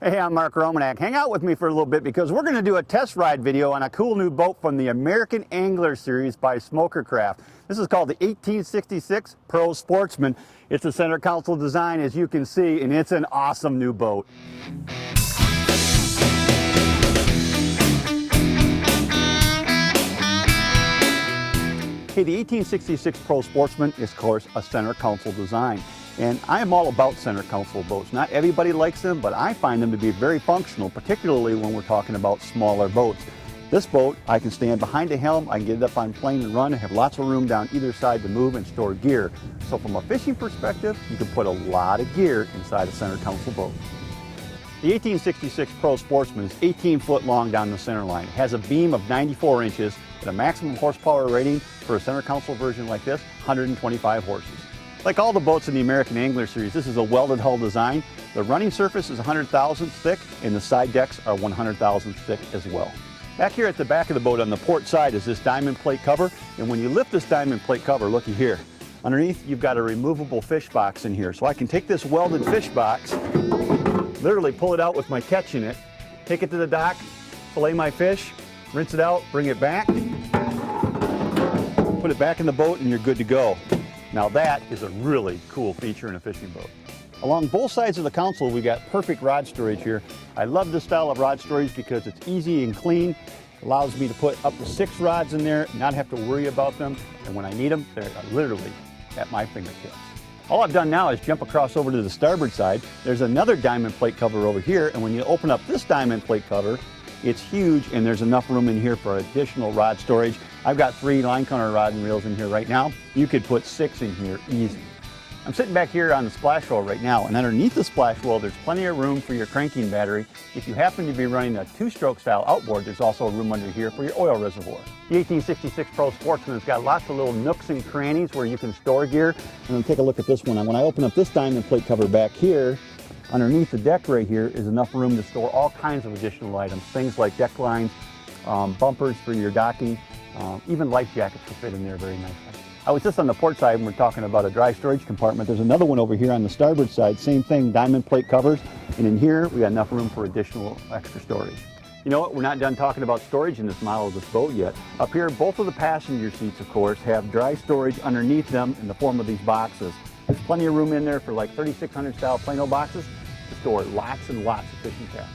Hey, I'm Mark Romanak. Hang out with me for a little bit because we're going to do a test ride video on a cool new boat from the American Angler series by Smokercraft. This is called the 1866 Pro Sportsman. It's a center console design, as you can see, and it's an awesome new boat. Hey, the 1866 Pro Sportsman is, of course, a center console design. And I am all about center console boats. Not everybody likes them, but I find them to be very functional, particularly when we're talking about smaller boats. This boat, I can stand behind the helm, I can get it up on plane and run, I have lots of room down either side to move and store gear. So from a fishing perspective, you can put a lot of gear inside a center console boat. The 1866 Pro Sportsman is 18 foot long down the center line. It has a beam of 94 inches and a maximum horsepower rating for a center console version like this, 125 horses. Like all the boats in the American Angler series, this is a welded hull design. The running surface is 100 thousandths thick and the side decks are 100 thousandths thick as well. Back here at the back of the boat on the port side is this diamond plate cover, and when you lift this diamond plate cover, looky here, underneath you've got a removable fish box in here. So I can take this welded fish box, literally pull it out with my catch in it, take it to the dock, fillet my fish, rinse it out, bring it back, put it back in the boat, and you're good to go. Now that is a really cool feature in a fishing boat. Along both sides of the console, we got perfect rod storage here. I love this style of rod storage because it's easy and clean. It allows me to put up to 6 rods in there, not have to worry about them. And when I need them, they're literally at my fingertips. All I've done now is jump across over to the starboard side. There's another diamond plate cover over here, and when you open up this diamond plate cover, it's huge, and there's enough room in here for additional rod storage. I've got 3 line counter rod and reels in here right now. You could put 6 in here easy. I'm sitting back here on the splash wheel right now, and underneath the splash wheel, there's plenty of room for your cranking battery. If you happen to be running a 2-stroke style outboard, there's also room under here for your oil reservoir. The 1866 Pro Sportsman has got lots of little nooks and crannies where you can store gear. And then take a look at this one. And when I open up this diamond plate cover back here, underneath the deck right here is enough room to store all kinds of additional items. Things like deck lines, bumpers for your docking, even life jackets will fit in there very nicely. I was just on the port side when we're talking about a dry storage compartment. There's another one over here on the starboard side, same thing, diamond plate covers. And in here, we got enough room for additional extra storage. You know what, we're not done talking about storage in this model of this boat yet. Up here, both of the passenger seats, of course, have dry storage underneath them in the form of these boxes. There's plenty of room in there for like 3600 style Plano boxes to store lots and lots of fishing tackle.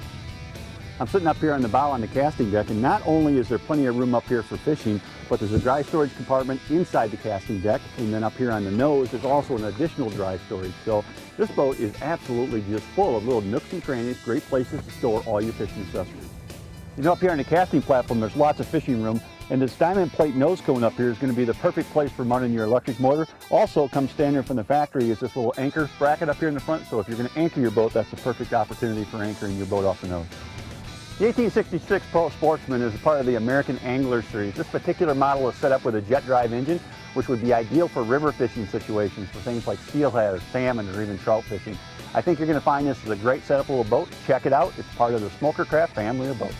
I'm sitting up here on the bow on the casting deck, and not only is there plenty of room up here for fishing, but there's a dry storage compartment inside the casting deck, and then up here on the nose, there's also an additional dry storage. So this boat is absolutely just full of little nooks and crannies, great places to store all your fishing accessories. You know, up here on the casting platform, there's lots of fishing room, and this diamond plate nose cone up here is going to be the perfect place for mounting your electric motor. Also comes standard from the factory is this little anchor bracket up here in the front, so if you're going to anchor your boat, that's the perfect opportunity for anchoring your boat off the nose. The 1866 Pro Sportsman is a part of the American Angler series. This particular model is set up with a jet drive engine, which would be ideal for river fishing situations for things like steelhead or salmon or even trout fishing. I think you're going to find this is a great setup little boat. Check it out. It's part of the Smokercraft family of boats.